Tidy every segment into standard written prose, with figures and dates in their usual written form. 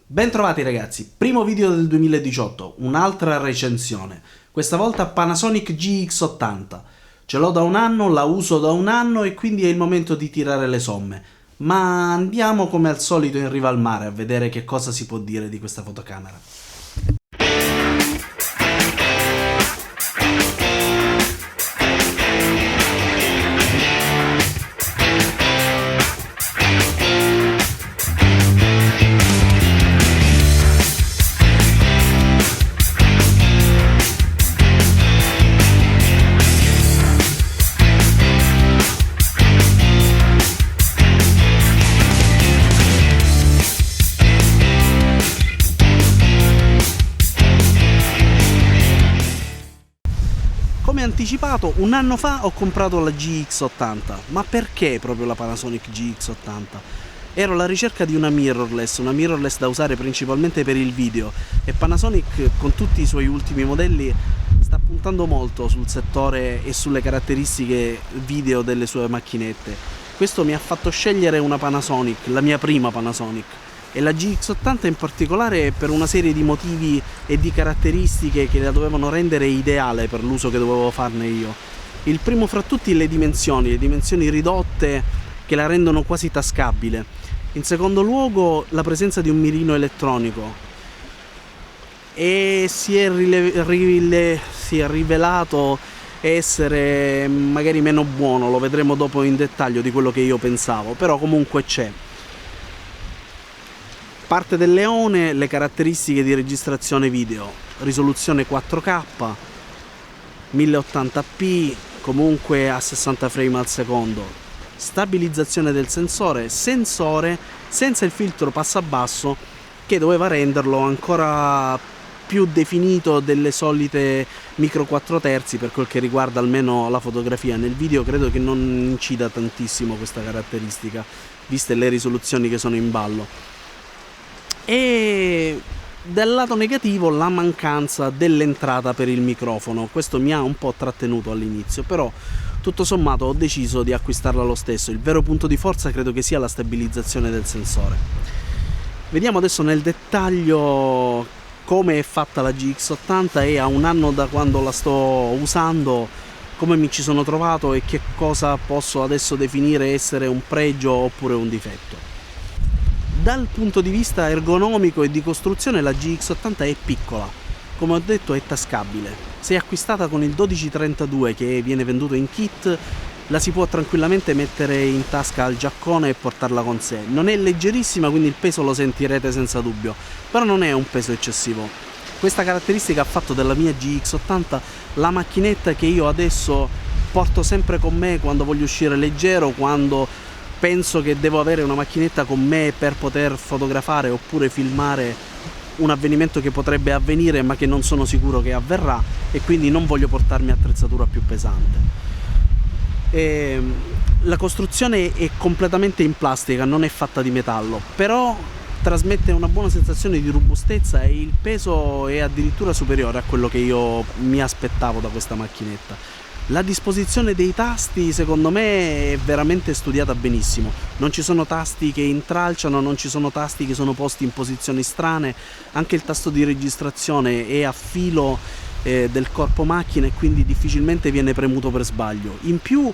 Bentrovati ragazzi, primo video del 2018, un'altra recensione, questa volta Panasonic GX80. Ce l'ho da un anno, la uso da un anno e quindi è il momento di tirare le somme. Ma andiamo come al solito in riva al mare a vedere che cosa si può dire di questa fotocamera. Come anticipato, un anno fa ho comprato la GX80, ma perché proprio la Panasonic GX80? Ero alla ricerca di una mirrorless da usare principalmente per il video e Panasonic con tutti i suoi ultimi modelli sta puntando molto sul settore e sulle caratteristiche video delle sue macchinette. Questo mi ha fatto scegliere una Panasonic, la mia prima Panasonic. E la GX80 in particolare per una serie di motivi e di caratteristiche che la dovevano rendere ideale per l'uso che dovevo farne io. Il primo fra tutti le dimensioni ridotte che la rendono quasi tascabile. In secondo luogo la presenza di un mirino elettronico e si è rivelato essere magari meno buono, lo vedremo dopo in dettaglio di quello che io pensavo, però comunque c'è. Parte del leone le caratteristiche di registrazione video, risoluzione 4K, 1080p, comunque a 60 frame al secondo, stabilizzazione del sensore senza il filtro passabasso che doveva renderlo ancora più definito delle solite micro 4 terzi per quel che riguarda almeno la fotografia. Nel video credo che non incida tantissimo questa caratteristica, viste le risoluzioni che sono in ballo. E dal lato negativo la mancanza dell'entrata per il microfono, questo mi ha un po' trattenuto all'inizio, però tutto sommato ho deciso di acquistarla lo stesso. Il vero punto di forza credo che sia la stabilizzazione del sensore. Vediamo adesso nel dettaglio come è fatta la GX80 e a un anno da quando la sto usando come mi ci sono trovato e che cosa posso adesso definire essere un pregio oppure un difetto. Dal punto di vista ergonomico e di costruzione la GX80 è piccola, come ho detto è tascabile. Se acquistata con il 1232 che viene venduto in kit, la si può tranquillamente mettere in tasca al giaccone e portarla con sé. Non è leggerissima, quindi il peso lo sentirete senza dubbio, però non è un peso eccessivo. Questa caratteristica ha fatto della mia GX80 la macchinetta che io adesso porto sempre con me quando voglio uscire leggero, quando penso che devo avere una macchinetta con me per poter fotografare oppure filmare un avvenimento che potrebbe avvenire ma che non sono sicuro che avverrà e quindi non voglio portarmi attrezzatura più pesante. La costruzione è completamente in plastica, non è fatta di metallo, però trasmette una buona sensazione di robustezza e il peso è addirittura superiore a quello che io mi aspettavo da questa macchinetta. La disposizione dei tasti secondo me è veramente studiata benissimo, non ci sono tasti che intralciano, non ci sono tasti che sono posti in posizioni strane, anche il tasto di registrazione è a filo del corpo macchina e quindi difficilmente viene premuto per sbaglio. In più,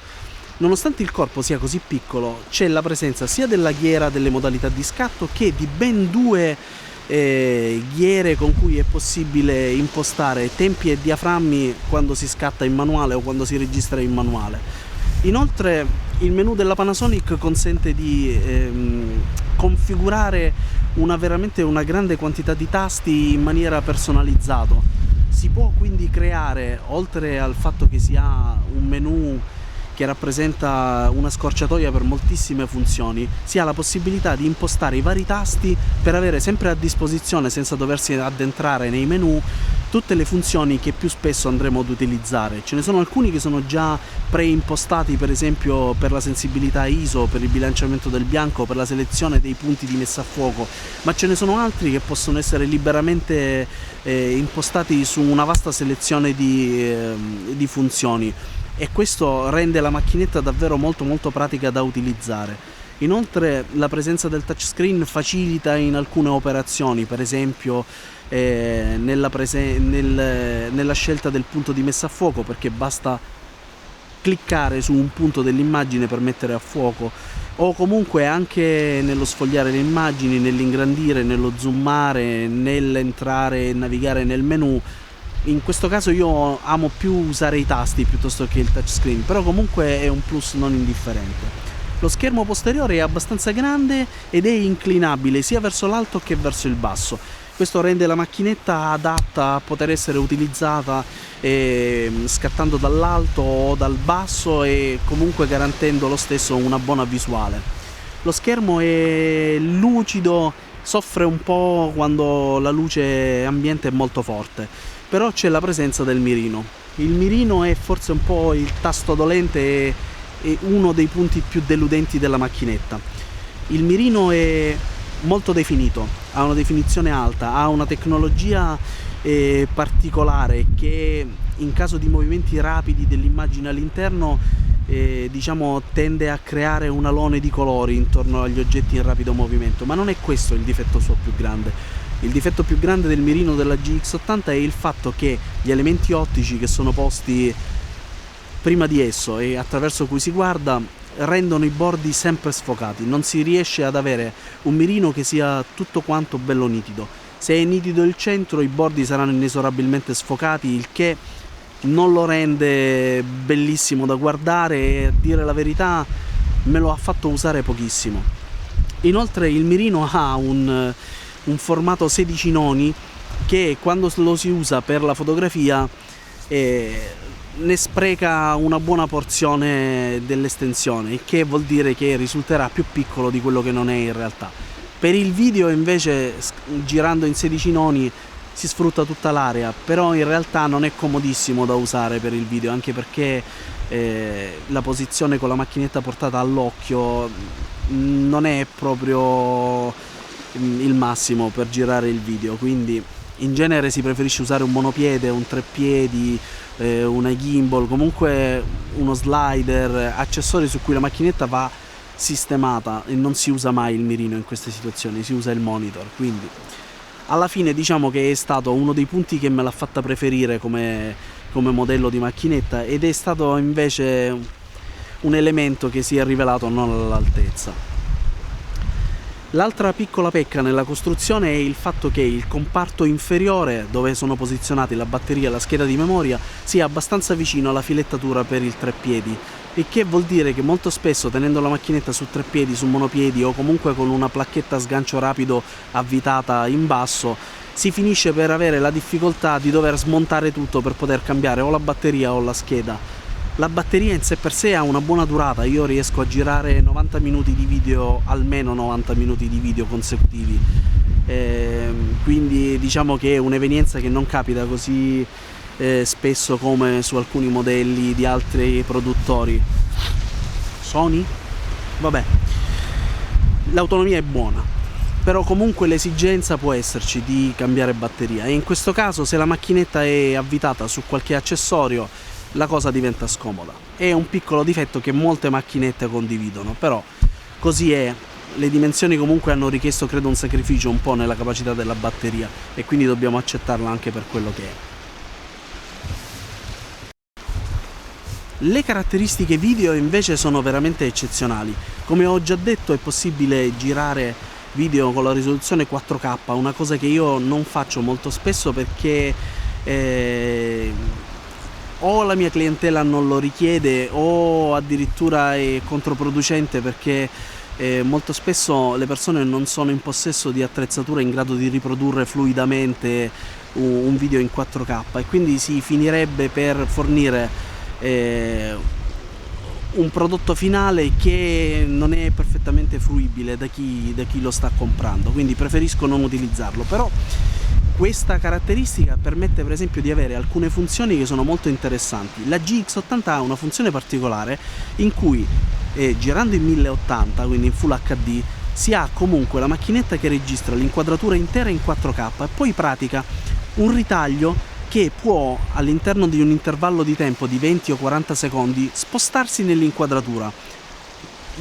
nonostante il corpo sia così piccolo, c'è la presenza sia della ghiera delle modalità di scatto che di ben due ghiere con cui è possibile impostare tempi e diaframmi quando si scatta in manuale o quando si registra in manuale. Inoltre il menu della Panasonic consente di configurare veramente una grande quantità di tasti in maniera personalizzata. Si può quindi creare, oltre al fatto che si ha un menu che rappresenta una scorciatoia per moltissime funzioni, si ha la possibilità di impostare i vari tasti per avere sempre a disposizione, senza doversi addentrare nei menu, tutte le funzioni che più spesso andremo ad utilizzare. Ce ne sono alcuni che sono già preimpostati, per esempio per la sensibilità ISO, per il bilanciamento del bianco, per la selezione dei punti di messa a fuoco, ma ce ne sono altri che possono essere liberamente impostati su una vasta selezione di funzioni. E questo rende la macchinetta davvero molto pratica da utilizzare. Inoltre la presenza del touchscreen facilita in alcune operazioni, per esempio nella scelta del punto di messa a fuoco, perché basta cliccare su un punto dell'immagine per mettere a fuoco, o comunque anche nello sfogliare le immagini, nell'ingrandire, nello zoomare, nell'entrare e navigare nel menu. In questo caso io amo più usare i tasti piuttosto che il touchscreen, però comunque è un plus non indifferente. Lo schermo posteriore è abbastanza grande ed è inclinabile sia verso l'alto che verso il basso. Questo rende la macchinetta adatta a poter essere utilizzata scattando dall'alto o dal basso e comunque garantendo lo stesso una buona visuale. Lo schermo è lucido, soffre un po' quando la luce ambiente è molto forte, però c'è la presenza del mirino. Il mirino è forse un po' il tasto dolente e uno dei punti più deludenti della macchinetta. Il mirino è molto definito, ha una definizione alta, ha una tecnologia particolare che in caso di movimenti rapidi dell'immagine all'interno diciamo tende a creare un alone di colori intorno agli oggetti in rapido movimento, ma non è questo il difetto suo più grande. Il difetto più grande del mirino della GX80 è il fatto che gli elementi ottici che sono posti prima di esso e attraverso cui si guarda rendono i bordi sempre sfocati, non si riesce ad avere un mirino che sia tutto quanto bello nitido. Se è nitido il centro, i bordi saranno inesorabilmente sfocati, il che non lo rende bellissimo da guardare e, a dire la verità, me lo ha fatto usare pochissimo. Inoltre il mirino ha un formato 16 noni che quando lo si usa per la fotografia ne spreca una buona porzione dell'estensione, il che vuol dire che risulterà più piccolo di quello che non è in realtà. Per il video invece, girando in 16 noni, si sfrutta tutta l'area, però in realtà non è comodissimo da usare per il video, anche perché la posizione con la macchinetta portata all'occhio non è proprio il massimo per girare il video, quindi in genere si preferisce usare un monopiede, un treppiedi, una gimbal, comunque uno slider, accessori su cui la macchinetta va sistemata, e non si usa mai il mirino in queste situazioni, si usa il monitor. Quindi alla fine diciamo che è stato uno dei punti che me l'ha fatta preferire come modello di macchinetta, ed è stato invece un elemento che si è rivelato non all'altezza. L'altra piccola pecca nella costruzione è il fatto che il comparto inferiore, dove sono posizionati la batteria e la scheda di memoria, sia abbastanza vicino alla filettatura per il treppiedi, il che vuol dire che molto spesso, tenendo la macchinetta su treppiedi, su monopiedi o comunque con una placchetta a sgancio rapido avvitata in basso, si finisce per avere la difficoltà di dover smontare tutto per poter cambiare o la batteria o la scheda. La batteria in sé per sé ha una buona durata, io riesco a girare 90 minuti di video, almeno 90 minuti di video consecutivi, quindi diciamo che è un'evenienza che non capita così spesso come su alcuni modelli di altri produttori. Sony? Vabbè, l'autonomia è buona, però comunque l'esigenza può esserci di cambiare batteria, e in questo caso se la macchinetta è avvitata su qualche accessorio la cosa diventa scomoda. È un piccolo difetto che molte macchinette condividono, però così è. Le dimensioni comunque hanno richiesto, credo, un sacrificio un po' nella capacità della batteria, e quindi dobbiamo accettarla anche per quello che è. Le caratteristiche video invece sono veramente eccezionali. Come ho già detto, è possibile girare video con la risoluzione 4K, una cosa che io non faccio molto spesso perché o la mia clientela non lo richiede o addirittura è controproducente, perché molto spesso le persone non sono in possesso di attrezzature in grado di riprodurre fluidamente un video in 4K, e quindi si finirebbe per fornire un prodotto finale che non è perfettamente fruibile da chi lo sta comprando, quindi preferisco non utilizzarlo. Però questa caratteristica permette per esempio di avere alcune funzioni che sono molto interessanti. La GX80 ha una funzione particolare in cui girando in 1080, quindi in Full HD, si ha comunque la macchinetta che registra l'inquadratura intera in 4K e poi pratica un ritaglio che può, all'interno di un intervallo di tempo di 20 o 40 secondi, spostarsi nell'inquadratura.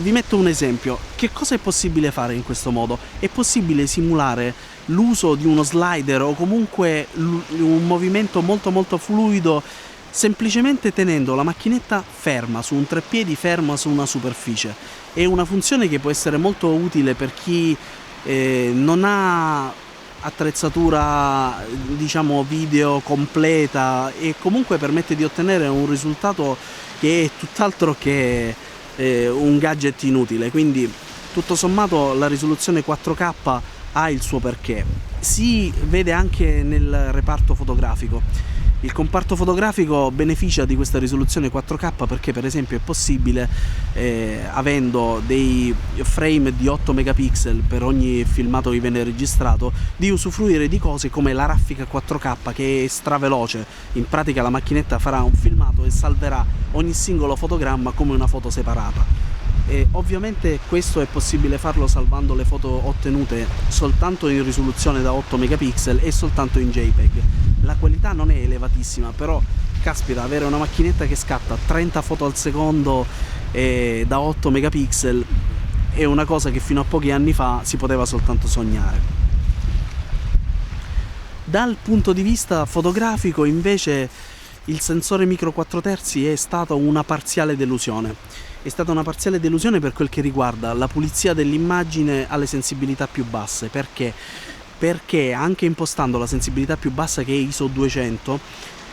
vi metto un esempio. Che cosa è possibile fare in questo modo? È possibile simulare l'uso di uno slider o comunque un movimento molto molto fluido semplicemente tenendo la macchinetta ferma su un treppiedi, ferma su una superficie. È una funzione che può essere molto utile per chi non ha attrezzatura diciamo video completa e comunque permette di ottenere un risultato che è tutt'altro che un gadget inutile. Quindi tutto sommato la risoluzione 4K ha il suo perché. Si vede anche nel reparto fotografico. Il comparto fotografico beneficia di questa risoluzione 4K perché per esempio è possibile, avendo dei frame di 8 megapixel per ogni filmato che viene registrato, di usufruire di cose come la raffica 4K che è straveloce. In pratica la macchinetta farà un filmato e salverà ogni singolo fotogramma come una foto separata. E ovviamente questo è possibile farlo salvando le foto ottenute soltanto in risoluzione da 8 megapixel e soltanto in JPEG. La qualità non è elevatissima, però caspita, avere una macchinetta che scatta 30 foto al secondo da 8 megapixel è una cosa che fino a pochi anni fa si poteva soltanto sognare. Dal punto di vista fotografico invece il sensore micro 4 terzi è stata una parziale delusione. È stata una parziale delusione per quel che riguarda la pulizia dell'immagine alle sensibilità più basse. Perché? Perché anche impostando la sensibilità più bassa, che è ISO 200,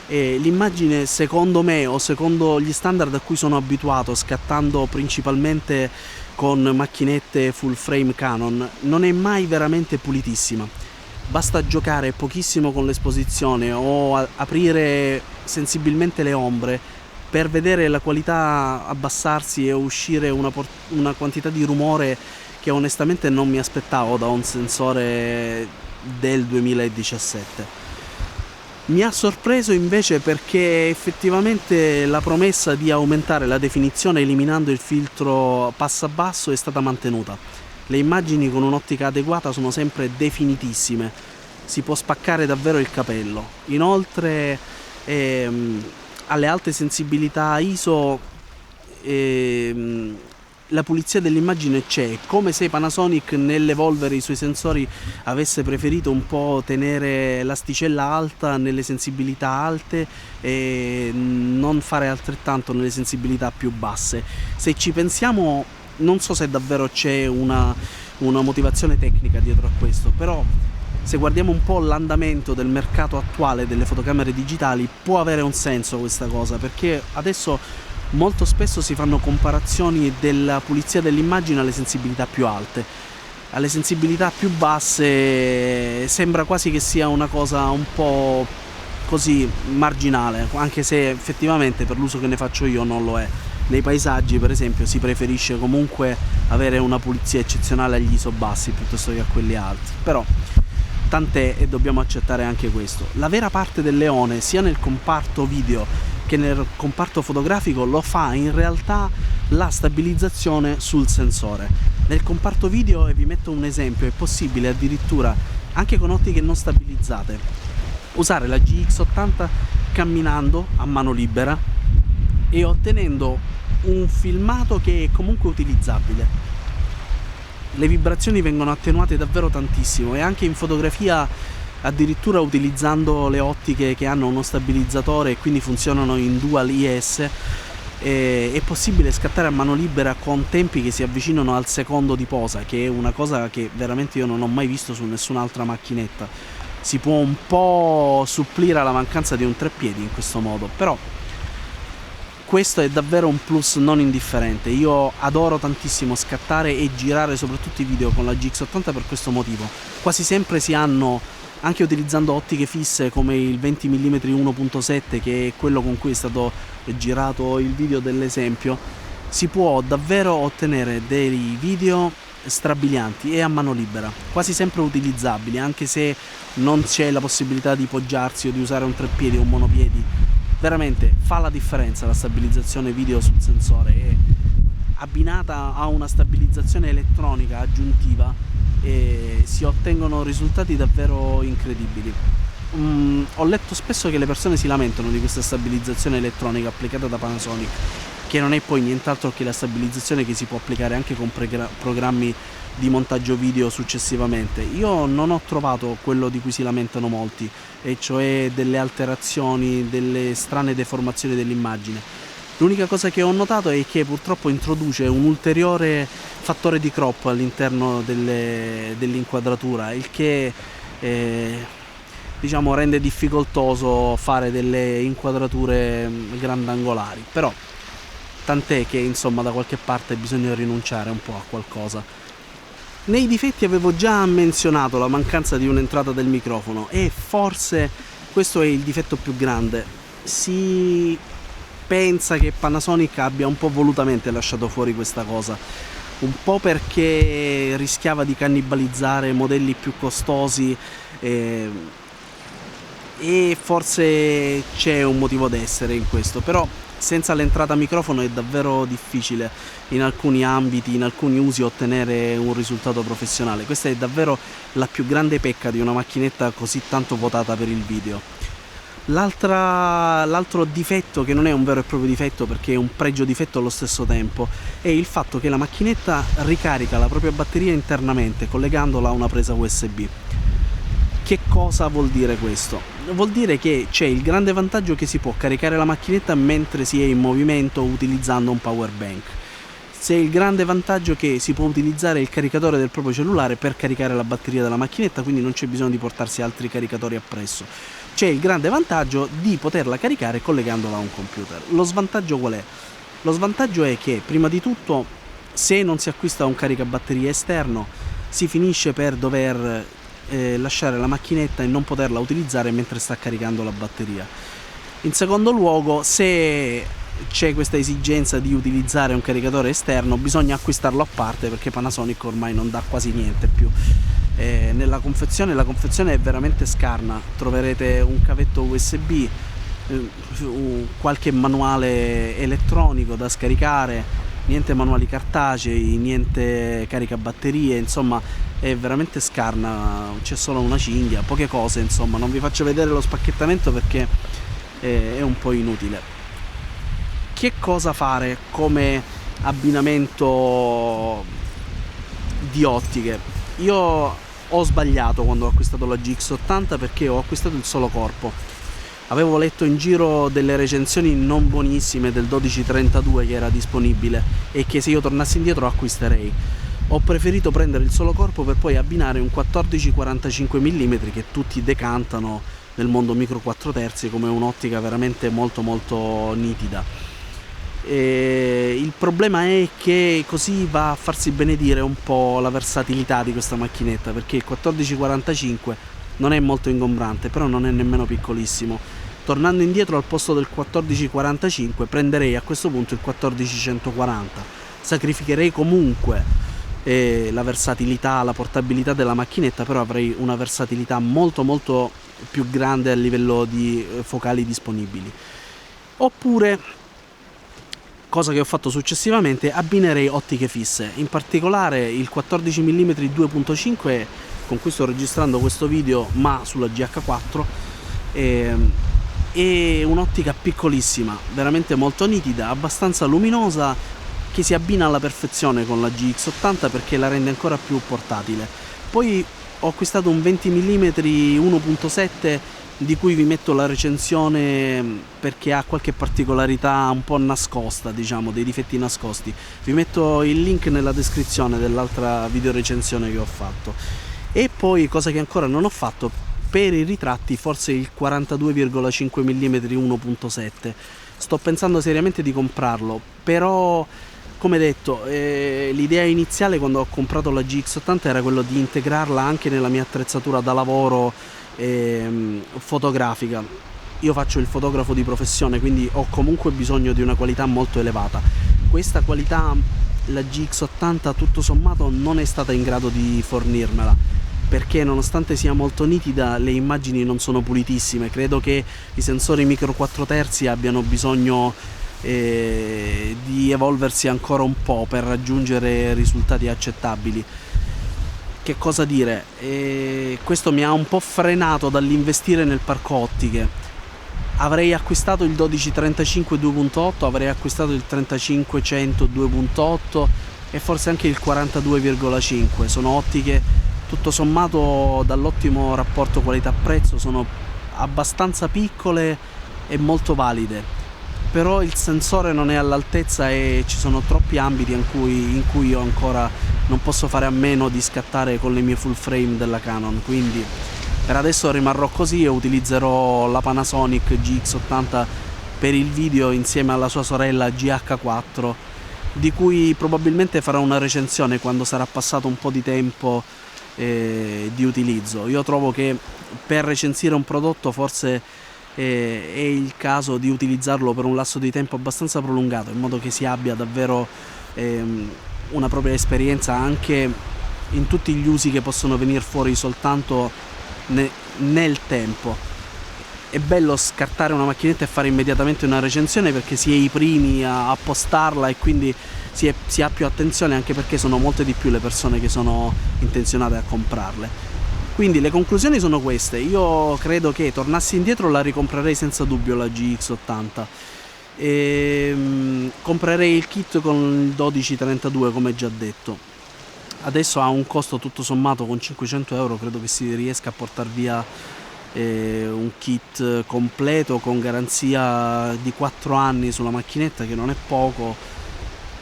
l'immagine secondo me o secondo gli standard a cui sono abituato, scattando principalmente con macchinette full frame Canon, non è mai veramente pulitissima. Basta giocare pochissimo con l'esposizione o aprire sensibilmente le ombre per vedere la qualità abbassarsi e uscire una quantità di rumore che onestamente non mi aspettavo da un sensore del 2017. Mi ha sorpreso invece perché effettivamente la promessa di aumentare la definizione eliminando il filtro passabasso è stata mantenuta. Le immagini con un'ottica adeguata sono sempre definitissime, si può spaccare davvero il capello. Inoltre alle alte sensibilità ISO la pulizia dell'immagine c'è, come se Panasonic nell'evolvere i suoi sensori avesse preferito un po' tenere l'asticella alta nelle sensibilità alte e non fare altrettanto nelle sensibilità più basse. Se ci pensiamo, non so se davvero c'è una motivazione tecnica dietro a questo, però se guardiamo un po' l'andamento del mercato attuale delle fotocamere digitali può avere un senso questa cosa, perché adesso molto spesso si fanno comparazioni della pulizia dell'immagine alle sensibilità più alte. Alle sensibilità più basse sembra quasi che sia una cosa un po' così marginale, anche se effettivamente per l'uso che ne faccio io non lo è. Nei paesaggi per esempio si preferisce comunque avere una pulizia eccezionale agli ISO bassi piuttosto che a quelli alti, però tant'è e dobbiamo accettare anche questo. La vera parte del leone sia nel comparto video che nel comparto fotografico lo fa in realtà la stabilizzazione sul sensore. Nel comparto video, e vi metto un esempio, è possibile addirittura anche con ottiche non stabilizzate usare la GX80 camminando a mano libera e ottenendo un filmato che è comunque utilizzabile. Le vibrazioni vengono attenuate davvero tantissimo e anche in fotografia, addirittura utilizzando le ottiche che hanno uno stabilizzatore e quindi funzionano in dual IS, è possibile scattare a mano libera con tempi che si avvicinano al secondo di posa, che è una cosa che veramente io non ho mai visto su nessun'altra macchinetta. Si può un po' supplire alla mancanza di un treppiedi in questo modo, però questo è davvero un plus non indifferente. Io adoro tantissimo scattare e girare soprattutto i video con la GX80 per questo motivo. Quasi sempre si hanno, anche utilizzando ottiche fisse come il 20 mm 1.7, che è quello con cui è stato girato il video dell'esempio, si può davvero ottenere dei video strabilianti e a mano libera, quasi sempre utilizzabili, anche se non c'è la possibilità di poggiarsi o di usare un treppiedi o un monopiedi. Veramente fa la differenza la stabilizzazione video sul sensore, e abbinata a una stabilizzazione elettronica aggiuntiva si ottengono risultati davvero incredibili. Ho letto spesso che le persone si lamentano di questa stabilizzazione elettronica applicata da Panasonic, che non è poi nient'altro che la stabilizzazione che si può applicare anche con programmi di montaggio video successivamente. Io non ho trovato quello di cui si lamentano molti, e cioè delle alterazioni, delle strane deformazioni dell'immagine. L'unica cosa che ho notato è che purtroppo introduce un ulteriore fattore di crop all'interno dell'inquadratura, il che diciamo rende difficoltoso fare delle inquadrature grandangolari, però tant'è che insomma da qualche parte bisogna rinunciare un po' a qualcosa. Nei difetti avevo già menzionato la mancanza di un'entrata del microfono, e forse questo è il difetto più grande. Si pensa che Panasonic abbia un po' volutamente lasciato fuori questa cosa, un po' perché rischiava di cannibalizzare modelli più costosi, e forse c'è un motivo d'essere in questo, però senza l'entrata microfono è davvero difficile in alcuni ambiti, in alcuni usi, ottenere un risultato professionale. Questa è davvero la più grande pecca di una macchinetta così tanto votata per il video. L'altro difetto, che non è un vero e proprio difetto perché è un pregio difetto allo stesso tempo, è il fatto che la macchinetta ricarica la propria batteria internamente collegandola a una presa USB. Che cosa vuol dire questo? Vuol dire che c'è il grande vantaggio che si può caricare la macchinetta mentre si è in movimento utilizzando un power bank. C'è il grande vantaggio che si può utilizzare il caricatore del proprio cellulare per caricare la batteria della macchinetta, quindi non c'è bisogno di portarsi altri caricatori appresso. C'è il grande vantaggio di poterla caricare collegandola a un computer. Lo svantaggio qual è? Lo svantaggio è che, prima di tutto, se non si acquista un caricabatterie esterno, si finisce per dover lasciare la macchinetta e non poterla utilizzare mentre sta caricando la batteria. In secondo luogo, se c'è questa esigenza di utilizzare un caricatore esterno, bisogna acquistarlo a parte, perché Panasonic ormai non dà quasi niente più. Nella confezione, la confezione è veramente scarna, troverete un cavetto USB, qualche manuale elettronico da scaricare, niente manuali cartacei, niente caricabatterie, insomma è veramente scarna, c'è solo una cinghia, poche cose, insomma. Non vi faccio vedere lo spacchettamento perché è un po' inutile. Che cosa fare come abbinamento di ottiche? Io ho sbagliato quando ho acquistato la GX80 perché ho acquistato il solo corpo. Avevo letto in giro delle recensioni non buonissime del 1232 che era disponibile e che se io tornassi indietro acquisterei. Ho preferito prendere il solo corpo per poi abbinare un 14-45 mm che tutti decantano nel mondo micro 4 terzi come un'ottica veramente molto molto nitida. Il problema è che così va a farsi benedire un po' la versatilità di questa macchinetta, perché il 1445 non è molto ingombrante, però non è nemmeno piccolissimo. Tornando indietro, al posto del 1445 prenderei a questo punto il 1440. Sacrificherei comunque la versatilità, la portabilità della macchinetta, però avrei una versatilità molto molto più grande a livello di focali disponibili. Oppure, cosa che ho fatto successivamente, abbinerei ottiche fisse, in particolare il 14 mm 2.5 con cui sto registrando questo video, ma sulla GH4, è un'ottica piccolissima, veramente molto nitida, abbastanza luminosa, che si abbina alla perfezione con la GX80 perché la rende ancora più portatile. Poi ho acquistato un 20 mm 1.7 di cui vi metto la recensione perché ha qualche particolarità un po' nascosta, diciamo, dei difetti nascosti. Vi metto il link nella descrizione dell'altra video recensione che ho fatto. E poi, cosa che ancora non ho fatto, per i ritratti forse il 42,5 mm 1.7. Sto pensando seriamente di comprarlo, però come detto, l'idea iniziale quando ho comprato la GX80 era quello di integrarla anche nella mia attrezzatura da lavoro fotografica. Io faccio il fotografo di professione, quindi ho comunque bisogno di una qualità molto elevata. Questa qualità la GX80 tutto sommato non è stata in grado di fornirmela, perché nonostante sia molto nitida le immagini non sono pulitissime. Credo che i sensori micro 4 terzi abbiano bisogno di evolversi ancora un po' per raggiungere risultati accettabili. Che cosa dire? Questo mi ha un po' frenato dall'investire nel parco ottiche. Avrei acquistato il 1235 2.8, avrei acquistato il 3500 2.8 e forse anche il 42,5. Sono ottiche tutto sommato dall'ottimo rapporto qualità-prezzo, sono abbastanza piccole e molto valide, però il sensore non è all'altezza e ci sono troppi ambiti in cui io ancora non posso fare a meno di scattare con le mie full frame della Canon, quindi per adesso rimarrò così e utilizzerò la Panasonic GX80 per il video insieme alla sua sorella GH4, di cui probabilmente farò una recensione quando sarà passato un po' di tempo di utilizzo. Io trovo che per recensire un prodotto forse è il caso di utilizzarlo per un lasso di tempo abbastanza prolungato, in modo che si abbia davvero una propria esperienza anche in tutti gli usi che possono venire fuori soltanto nel tempo. È bello scartare una macchinetta e fare immediatamente una recensione perché si è i primi a postarla e quindi si ha più attenzione, anche perché sono molte di più le persone che sono intenzionate a comprarle. Quindi le conclusioni sono queste: io credo che tornassi indietro la ricomprerei senza dubbio la GX80 e comprerei il kit con il 1232 come già detto. Adesso ha un costo tutto sommato con 500 euro, credo che si riesca a portare via un kit completo con garanzia di 4 anni sulla macchinetta, che non è poco,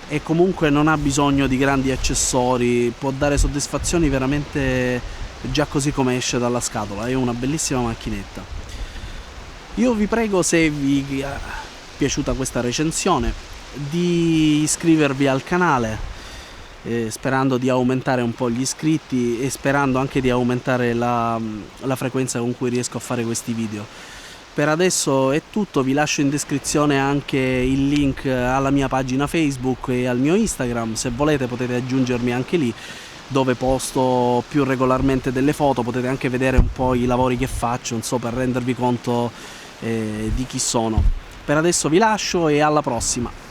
e comunque non ha bisogno di grandi accessori, può dare soddisfazioni veramente già così come esce dalla scatola. È una bellissima macchinetta. Io vi prego, se vi è piaciuta questa recensione, di iscrivervi al canale, sperando di aumentare un po' gli iscritti e sperando anche di aumentare la frequenza con cui riesco a fare questi video. Per adesso è tutto, vi lascio in descrizione anche il link alla mia pagina Facebook e al mio Instagram, se volete potete aggiungermi anche lì, dove posto più regolarmente delle foto, potete anche vedere un po' i lavori che faccio, per rendervi conto di chi sono. Per adesso vi lascio e alla prossima!